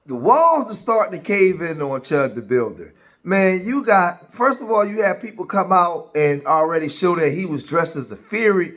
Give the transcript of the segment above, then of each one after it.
the walls are starting to cave in on Chud the Builder. Man, you got, first of all, you had people come out and already show that he was dressed as a fairy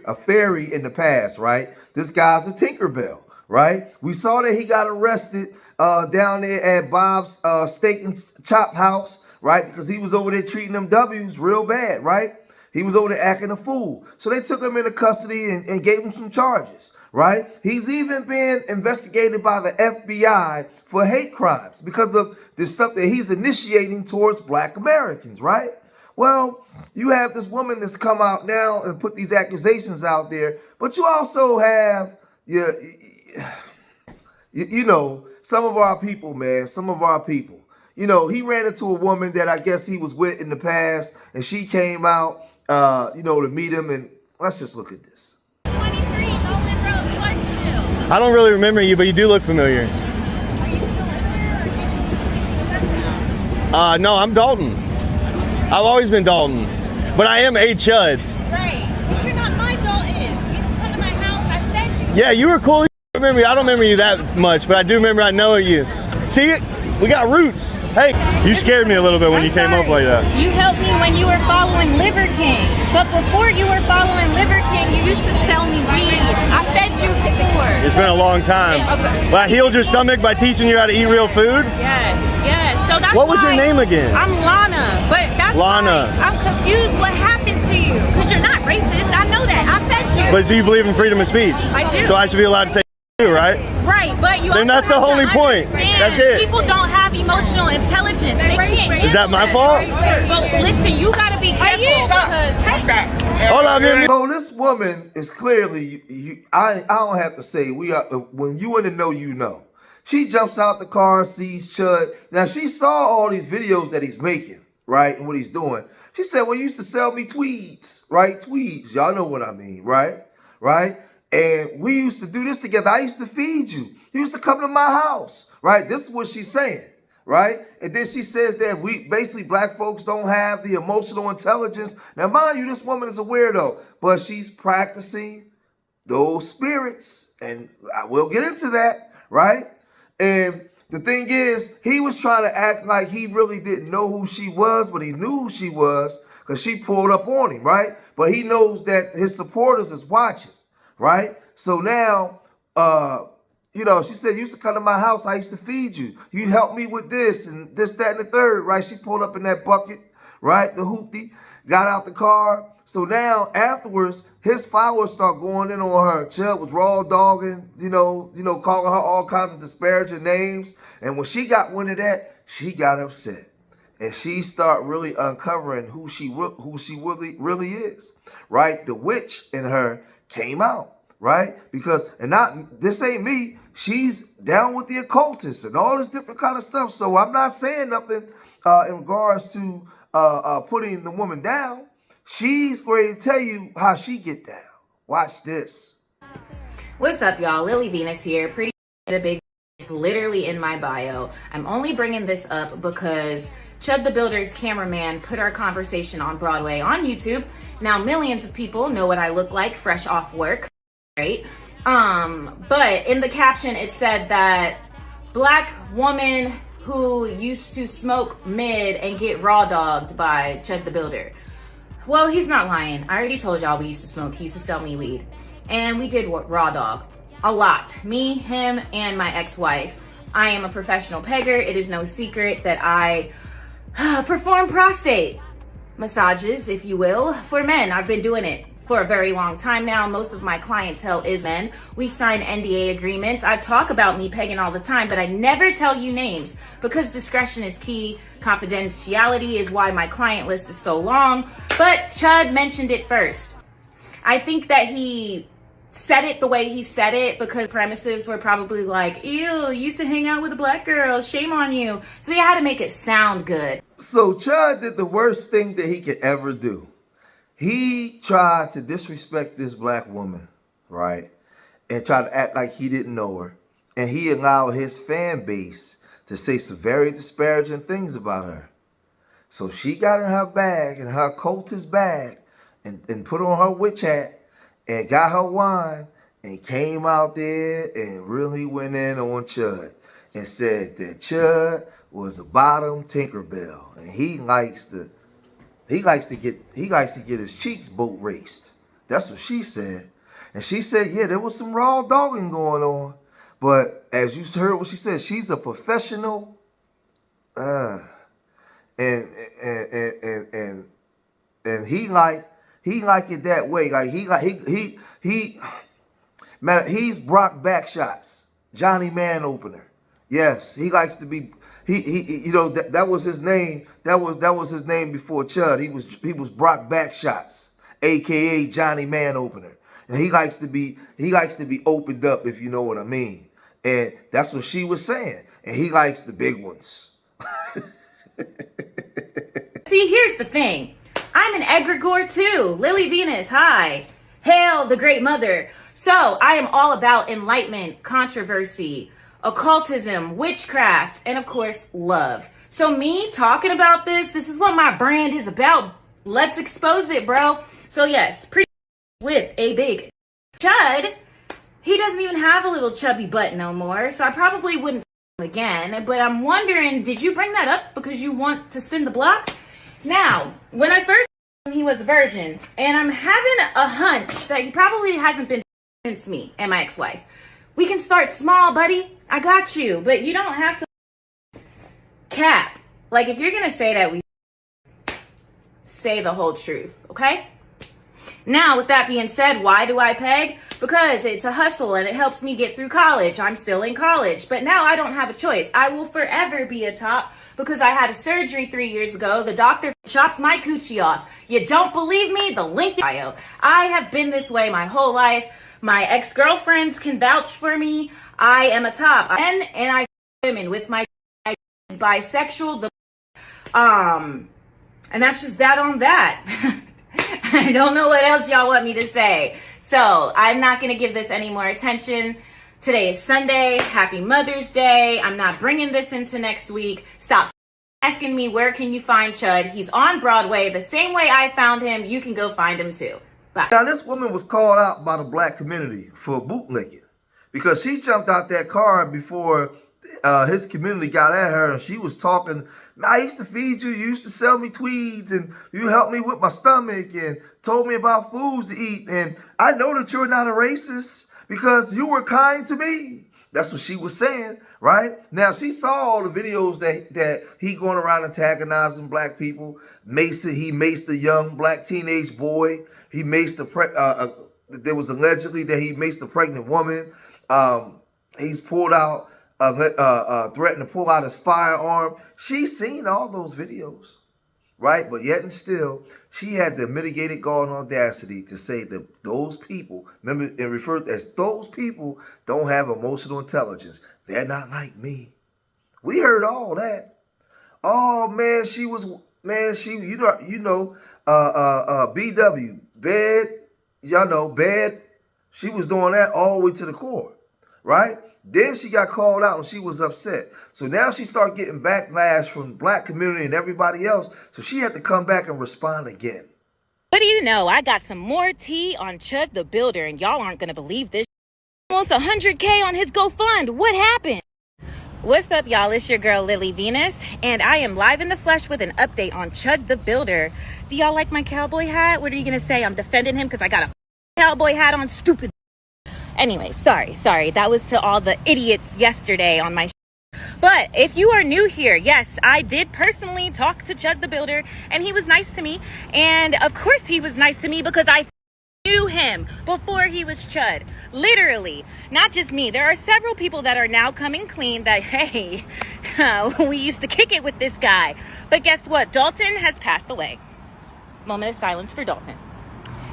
in the past, right? This guy's a Tinkerbell, right? We saw that he got arrested down there at Bob's Steak and Chop House, right? Because he was over there treating them W's real bad, right? He was over there acting a fool. So they took him into custody and gave him some charges, right? He's even been investigated by the FBI for hate crimes because of the stuff that he's initiating towards black Americans, right? Well, you have this woman that's come out now and put these accusations out there, but you also have, you know, some of our people, man, some of our people. You know, he ran into a woman that I guess he was with in the past, and she came out, you know, to meet him, and let's just look at this. 23, Nolan Road, Clarksville. I don't really remember you, but you do look familiar. Are you still in there, or are you just check now? No, I'm Dalton. I've always been Dalton, but I am a Chud. Right, but you're not my Dalton. You used to come to my house, I fed you. Yeah, you were cool. I don't remember you that much, but I do remember I know you. See, we got roots. Hey, you scared me a little bit when you came up like that. You helped me when you were following Liver King, but before you were following Liver King, you used to sell me weed. I fed you before. It's been a long time. Okay. But I healed your stomach by teaching you how to eat real food? Yes, yes. So that's What was your why name again? I'm Lana, but that's Lana. why I'm confused what happened to you, because you're not racist. I know that. I fed you. But do you believe in freedom of speech? I do. So I should be allowed to say you, right? Right, but you Then also that's the have to only point. understand That's it. People don't have emotional intelligence. They can't. Is that my fault? But listen, you gotta be careful because Hold on, man. So this woman is clearly, I don't have to say, when you in the know, you know. She jumps out the car, sees Chud. Now, she saw all these videos that he's making, right, and what he's doing. She said, well, you used to sell me tweeds, right? Tweeds. Y'all know what I mean, right? Right? And we used to do this together. I used to feed you. You used to come to my house, right? This is what she's saying, right? And then she says that basically black folks don't have the emotional intelligence. Now, mind you, this woman is a weirdo, but she's practicing those spirits. And I will get into that, right? And the thing is, he was trying to act like he really didn't know who she was, but he knew who she was because she pulled up on him, right? But he knows that his supporters is watching, right? So now, you know, she said, you used to come to my house, I used to feed you. You helped me with this and this, that, and the third, right? She pulled up in that bucket, right? The hoopty, got out the car. So now, afterwards, his followers start going in on her. Chud was raw dogging, you know, calling her all kinds of disparaging names. And when she got wind of that, she got upset. And she started really uncovering who she really is, right? The witch in her came out, right? Because, this ain't me, she's down with the occultists and all this different kind of stuff. So I'm not saying nothing in regards to putting the woman down. She's ready to tell you how she get down. Watch this. What's up, y'all? Lily Venus here. Pretty the big is literally in my bio. I'm only bringing this up because Chud the Builder's cameraman put our conversation on Broadway on YouTube. Now millions of people know what I look like fresh off work, right? But in the caption it said that black woman who used to smoke mid and get raw dogged by Chud the Builder. Well, he's not lying. I already told y'all we used to smoke. He used to sell me weed. And we did raw dog. A lot. Me, him, and my ex-wife. I am a professional pegger. It is no secret that I perform prostate massages, if you will, for men. I've been doing it for a very long time now. Most of my clientele is men. We sign NDA agreements. I talk about me pegging all the time, but I never tell you names because discretion is key. Confidentiality is why my client list is so long. But Chud mentioned it first. I think that he said it the way he said it because premises were probably like, ew, you used to hang out with a black girl, shame on you. So he had to make it sound good. So Chud did the worst thing that he could ever do. He tried to disrespect this black woman, right? And tried to act like he didn't know her. And he allowed his fan base to say some very disparaging things about her. So she got in her bag, in her cultist bag, and put on her witch hat and got her wine and came out there and really went in on Chud. and said that Chud was a bottom Tinkerbell, and he likes to get his cheeks boat raced. That's what she said. And she said, yeah, there was some raw dogging going on. But as you heard what she said, she's a professional. And he like it that way. Like man, he's Brock Backshots, Johnny Man Opener. Yes, he likes to be. You know, that was his name. That was his name before Chud. He was Brock Backshots, aka Johnny Man Opener. And he likes to be opened up, if you know what I mean. And that's what she was saying. And he likes the big ones. See, here's the thing. I'm an egregore too. Lily Venus, hi. Hail the great mother. So I am all about enlightenment, controversy, occultism, witchcraft, and of course, love. So me talking about this is what my brand is about. Let's expose it, bro. So yes, pretty with a big Chud. He doesn't even have a little chubby butt no more, so I probably wouldn't again. But I'm wondering, did you bring that up because you want to spin the block? Now, when I first met him, he was a virgin, and I'm having a hunch that he probably hasn't been since me and my ex-wife. We can start small, buddy. I got you, but you don't have to cap. Like, if you're gonna say that, we say the whole truth, okay? Now, with that being said, why do I peg? Because it's a hustle and it helps me get through college. I'm still in college, but now I don't have a choice. I will forever be a top because I had a surgery 3 years ago. The doctor chopped my coochie off. You don't believe me? The link in bio. I have been this way my whole life. My ex-girlfriends can vouch for me. I am a top. And I women with my bisexual. And that's just that on that. I don't know what else y'all want me to say. So I'm not going to give this any more attention. Today is Sunday. Happy Mother's Day. I'm not bringing this into next week. Stop asking me where can you find Chud. He's on Broadway. The same way I found him, you can go find him too. Bye. Now this woman was called out by the black community for bootlicking because she jumped out that car before his community got at her, and she was talking, I used to feed you, you used to sell me tweeds, and you helped me with my stomach, and told me about foods to eat, and I know that you're not a racist because you were kind to me. That's what she was saying, right? Now, she saw all the videos that he going around antagonizing black people. He maced a young black teenage boy. He maced there was allegedly that he maced a pregnant woman. He's pulled out, threatened to pull out his firearm. She's seen all those videos, right? But yet and still, she had the mitigated gall and audacity to say that those people, remember, and referred as those people, don't have emotional intelligence. They're not like me. We heard all that. Oh man, BW, bad, y'all know, bad. She was doing that all the way to the core, right? Then she got called out and she was upset. So now she started getting backlash from the black community and everybody else. So she had to come back and respond again. What do you know? I got some more tea on Chud the Builder, and y'all aren't going to believe this. Almost 100K on his GoFund. What happened? What's up, y'all? It's your girl, Lily Venus, and I am live in the flesh with an update on Chud the Builder. Do y'all like my cowboy hat? What are you going to say? I'm defending him because I got a cowboy hat on, stupid. Anyway, sorry. That was to all the idiots yesterday on my But if you are new here, yes, I did personally talk to Chud the Builder, and he was nice to me. And of course he was nice to me because I knew him before he was Chud. Literally, not just me. There are several people that are now coming clean that, hey, we used to kick it with this guy. But guess what? Dalton has passed away. Moment of silence for Dalton.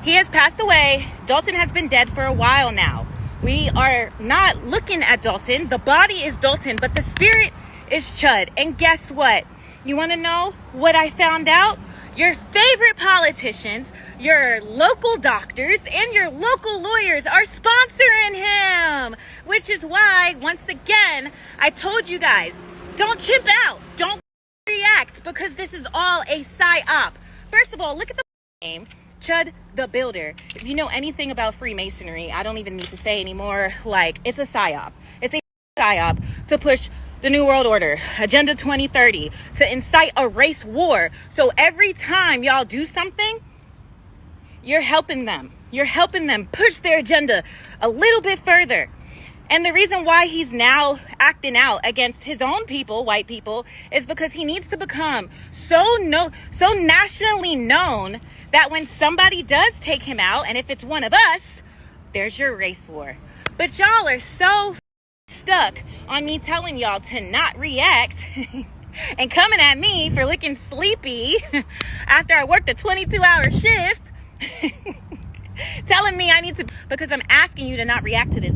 He has passed away. Dalton has been dead for a while now. We are not looking at Dalton. The body is Dalton, but the spirit is Chud. And guess what? You want to know what I found out? Your favorite politicians, your local doctors, and your local lawyers are sponsoring him. Which is why, once again, I told you guys, don't chimp out. Don't react, because this is all a psyop. First of all, look at the name. Chud the Builder. If you know anything about Freemasonry, I don't even need to say anymore. Like, it's a psyop. It's a psyop to push the New World Order, Agenda 2030, to incite a race war. So every time y'all do something, you're helping them. You're helping them push their agenda a little bit further. And the reason why he's now acting out against his own people, white people, is because he needs to become so nationally known that when somebody does take him out, and if it's one of us, there's your race war. But y'all are so stuck on me telling y'all to not react and coming at me for looking sleepy after I worked a 22-hour shift, telling me I need to, because I'm asking you to not react to this.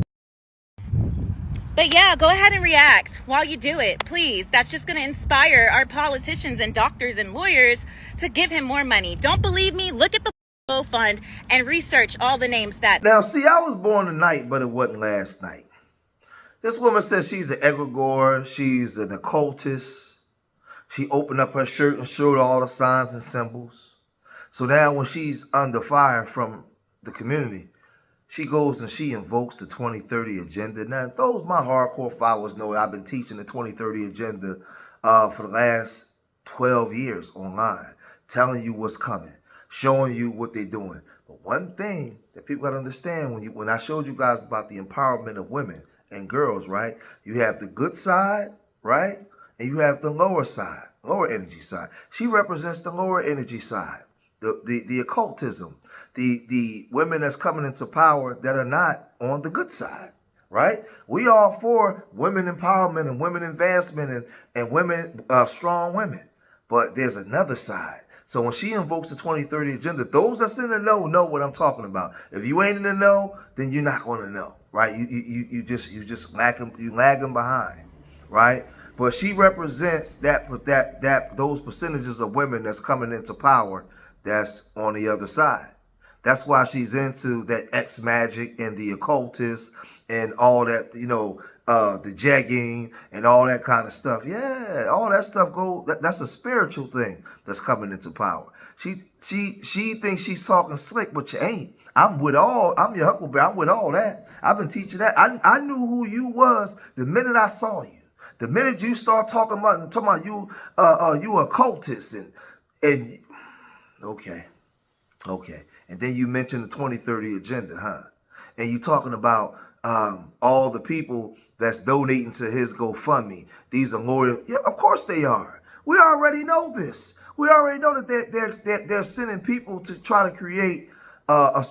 But yeah, go ahead and react while you do it, please. That's just going to inspire our politicians and doctors and lawyers to give him more money. Don't believe me? Look at the fund and research all the names that... Now, see, I was born tonight, but it wasn't last night. This woman says she's an egregore. She's an occultist. She opened up her shirt and showed all the signs and symbols. So now when she's under fire from the community, she goes and she invokes the 2030 agenda. Now, those my hardcore followers know I've been teaching the 2030 agenda for the last 12 years online, telling you what's coming, showing you what they're doing. But one thing that people got to understand, when I showed you guys about the empowerment of women and girls, right? You have the good side, right? And you have the lower side, lower energy side. She represents the lower energy side, the occultism. The women that's coming into power that are not on the good side, right? We all for women empowerment and women advancement and women, strong women. But there's another side. So when she invokes the 2030 agenda, those that's in the know what I'm talking about. If you ain't in the know, then you're not going to know, right? You just lagging behind, right? But she represents those percentages of women that's coming into power that's on the other side. That's why she's into that X magic and the occultist and all that, the jegging and all that kind of stuff. Yeah, all that stuff that's a spiritual thing that's coming into power. She thinks she's talking slick, but you ain't. I'm your Huckleberry. I'm with all that. I've been teaching that. I knew who you was the minute I saw you. The minute you start talking about you occultist and okay. And then you mentioned the 2030 agenda, huh? And you talking about all the people that's donating to his GoFundMe. These are loyal. Yeah, of course they are. We already know this. We already know that they're sending people to try to create to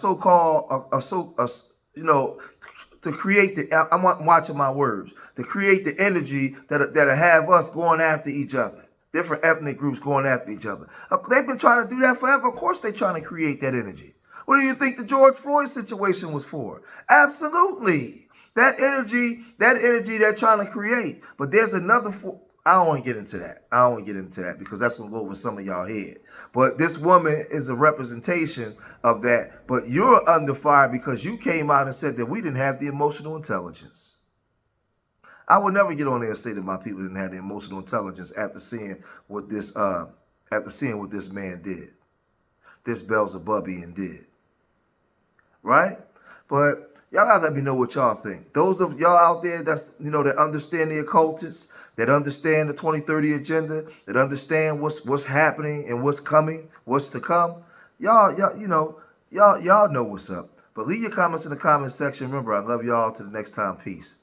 create the. I'm watching my words. To create the energy that'll have us going after each other. Different ethnic groups going after each other. They've been trying to do that forever. Of course they're trying to create that energy. What do you think the George Floyd situation was for? Absolutely. That energy they're trying to create. But there's another... I don't want to get into that. Because that's going to go over some of y'all head. But this woman is a representation of that. But you're under fire because you came out and said that we didn't have the emotional intelligence. I would never get on there and say that my people didn't have the emotional intelligence after seeing what this man did. This Beelzebubian did. Right? But y'all gotta let me know what y'all think. Those of y'all out there that's that understand the occultists, that understand the 2030 agenda, that understand what's happening and what's coming, what's to come, y'all know what's up. But leave your comments in the comment section. Remember, I love y'all. Till the next time. Peace.